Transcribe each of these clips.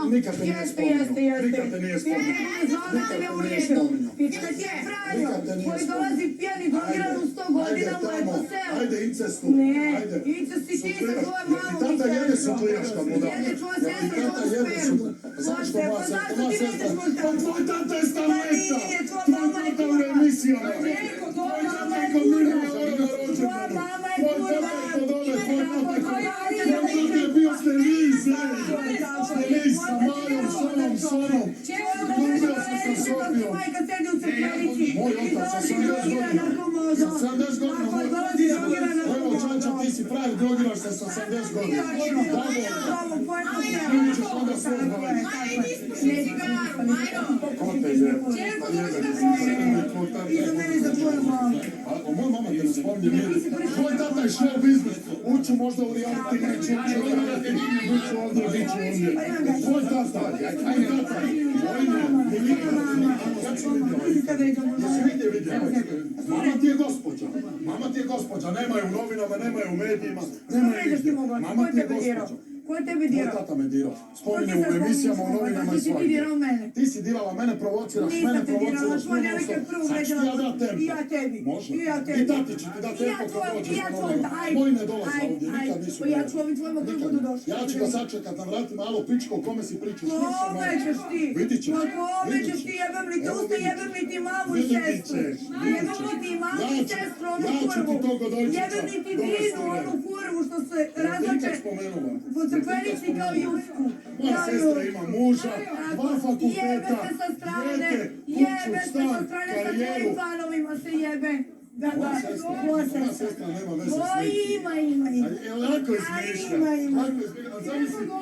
nikad te nije spominjao. Nikad te nije spominjao. Nikad te nije spominjao. Pička ti je Franjo, koji dolazi pijani drogiran u 100 godina u lepo selo. Ajde, incestu. Ne, incest i ti sa tvojom mamom. Ti tata jede sutlijaška muda. Jede tvoja sestra tvoju spermu. Znaš što moja sestra? Zašto ti ne ideš moj tata? Pa tvoj tata je stalneta. Pa nije, tvoja mama je Tvoj tata u kurva. emisijama. Njeko, tvoja mama je Tvoj kurva. tata Tvoja mama je Tvoj kurva. tata je kod ove, tvoj tata Tvoj je bio s televizije. S televizije, sa Majom, Sonom. Ljubio se sa Sofijom. Majka sedi u crkvenici. Moj otac sa 70 godina. Sa 70 godina. Ako dolazi drogira na Evo, Čanča, ti si pravi drogiraš se sa 70 godina. Bravo, pojmo se. Ti ćeš onda svoj baviti. Ko te je? Iza mene za tvoju mamu. A moj mama te ne spominje nije. Tvoj tata je show business. Uču možda u reality, neću uču u reality. Biću ovdje, biću ovdje. Tvoj tata. Tvoj tata. Mama ti je gospođa. Mama ti je gospođa. Nema je u novinama, nema je u medijima. Nema je nigdje. Mama ti je gospođa. Ko je tebi Tvoj dirao? tata me dirao. Spominjem u emisijama, u novinama i Ti svakdje. dirao mene. Ti si dirala mene, provociraš mene, Nisam te dirala, provociraš tvoja mene. devojka je prvo Sad ću ti ja vređala. dat tempo. I ja tebi. Može. I ja tebi. I tati ću ti dat I ja tempo tvoj, kad i dođeš ja na tvoj, novinama. ajde. Moji ne dolaze ovdje, nikad Ajde, nisu pa ja došli. ću ovim tvojima kad Nikad budu ne. došli. Ja ću ga sačekat na vratima, alo pičko, o kome si pričaš? Kome ćeš ti? Vidit ćeš. Ma kome ćeš ti, jebem li te Evo, usta, vidit jebem li ti mamu i Vidit sestru. ćeš, Jebem li ti mamu i sestru, onu ja ću ti kurvu. to Godojčića Jebem li ti dovesti Dinu, u red. onu kurvu što se Nikad razlače spomenula. po crkvenici kao Jusku. Moja sestra ima muža, dva Jebe fakulteta, se sa strane, dijete, jebe kuću, se sa stan, strane sa karijeru. tvojim fanovima se jebe. Da, da, Moja tvoja sestra nema veze s O, nikim. ima. Lako izmišlja. Ima. Lako izmišlja.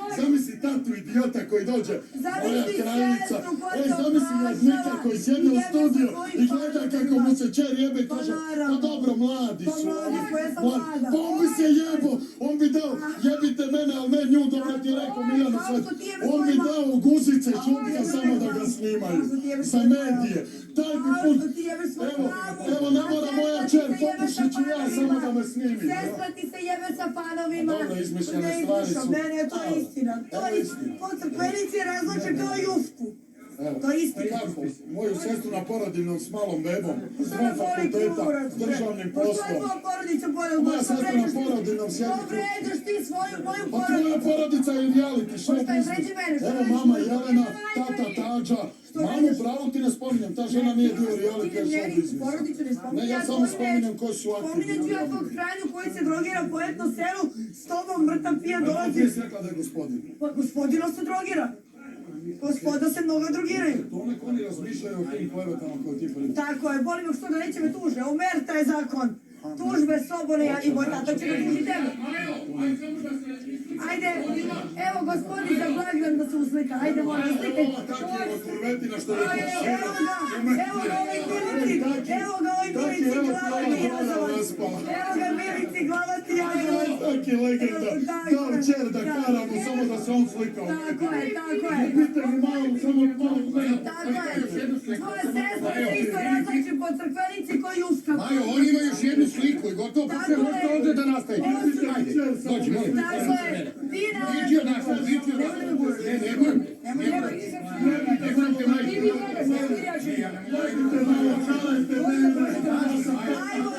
A zamisli tatu idiota koji dođe. Moja Zamisli kraljica. sestru koja Ej, te zamisli jadnika oprašala. koji sjede u Jebe studiju sa tvojim i gleda kako mu se čer jebe i Pa kaže, naravno. pa dobro, mladi Pa su mladi, oni. pa ja sam Mladi. mlada. Pa on bi se jebo, on bi dao, jebite mene, ali ne nju, dobro ti je rekao Miljano Kao sve. što ti jebe On bi svojima- dao guzice šupke jebe samo da mamu. ga snimaju. Kao što ti jebe Za svoju medije. Taj bi Kao put. što ti jebe svoju Evo, mamu. evo, ne A mora sestra moja ti čer, se jebe sa popušit ću ja samo da me snimi. Sestra ti se jebe sa fanovima. Dobro, izmišljene Ne stvari izmišljam, su. ne, to je istina. To Evo je istina. po crkvenici razloče kao Jusku. Evo, To je istina. kako? Moju sestru na porodiljnom s malom bebom, s Šta dva me boli fakulteta, kurac, s državnim Pa što je poslom. tvoja porodica Moja bolja? sestra na porodiljnom sjedi. Povređaš ti svoju moju Pa tvoja porodicu. porodica je reality show Pa šta je, business. vređi mene, šta Evo vređi mama mene? Jelena, tata Tađa. Mamu pravo ti ne spominjem, ta žena nije dio reality show business. Porodicu ne spominjem. Ne, ja samo spominjem koji su aktivni. Spominjem ću ja tog Franju koji se drogira po etno selu, s tobom mrtav pijan Evo dolazi. ti si rekla da je gospodin. Pa gospodino se drogira. Gospoda se mnogo drogiraju. To oni razmišljaju o tim klevetama koje ti pričaš. Tako je, boli me što da neće me tuže. Omerta je zakon. Tužbe Sobole i moj tata će me tuži tebe. Ajde, evo gospodin za blagdan da se uslika. Ajde, moram slikaj. Ova kak je od kurvetina što je Evo ga ovoj milici, evo ga ovoj milici glavati jazavac. Evo ga milici glavati jazavac. Tak je legenda. Kao čer da karamo, samo da se on slikao. Tako je. Pite mi malo, samo malo gledam. Tako je. Tvoja sestra se isto razlači po crkvenici ko Juska. Majo, oni imaju još jednu sliku i gotovo, pa se možete ovdje da nastavite. Ajde, dođi, molim. Tako je. Dina. Viđi od nas, viđi od nas. Ne guram. Ne guram te majke. Ajmo,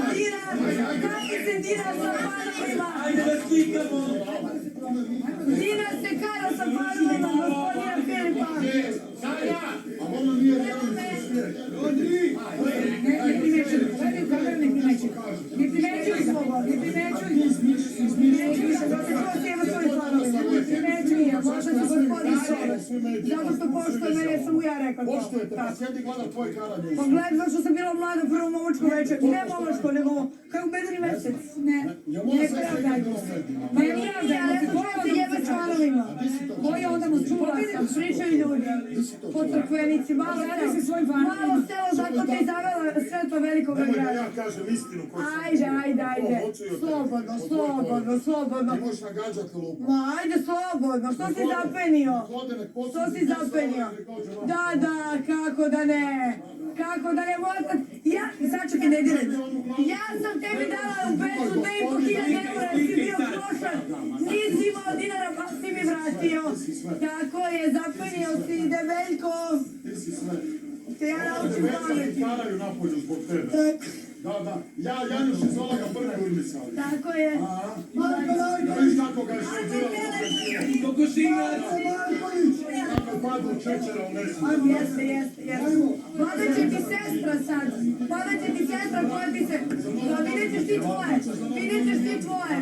Dina. Kako se Dina sa panovima? Dina se kara sa panovima, gospodina Filipa. A ono nije reality svijet. Ne primećuj svoga, ne primećuj. Zato što sjeva svojim panovima. Ne primećuj, možda se gospodin sove. Zato što poštuje mene, jer sam mu ja rekla to. Poštujete, pa sjedi gleda tvoj karanje. Pa gledaj, zato što sam bila mlada u prvom momačko večer. Ne momačko, nego kao u bedeni mesec. Ne. Ja moja Ne sestra je pravdaj. bila u medijima. Ma ja nije, ali sam što se jebe s panovima. Koji onda mu čula sam, pričaju ljudi. Po crkvenici, malo selo, zato te zavela svetlo velikog Nemoj da grada. ja kažem istinu koju sam Ajde. Slobodno. Ti možeš nagađati lupu. Ma ajde slobodno, što si zapenio? Što si zapenio? Da, kako da ne, ja, sačekaj, ne diraj. Ja sam tebi dala u pecu 2.500 € jer si bio prošan. Nisi imao dinara pa si mi vratio. Tako je, zaplenio si debeljko. Ti si sve. Te ja naučim Već se pamet. karaju napolju zbog tebe. Da. Ja Janjuš iz ovoga prve urmisali. Tako je. Da viš kako ga je šutiralo. Kako je padlo čečera u nesu. Jeste. Pada će ti sestra sad. Pada će ti sestra koja ti se... Pa vidjet ćeš ti tvoje.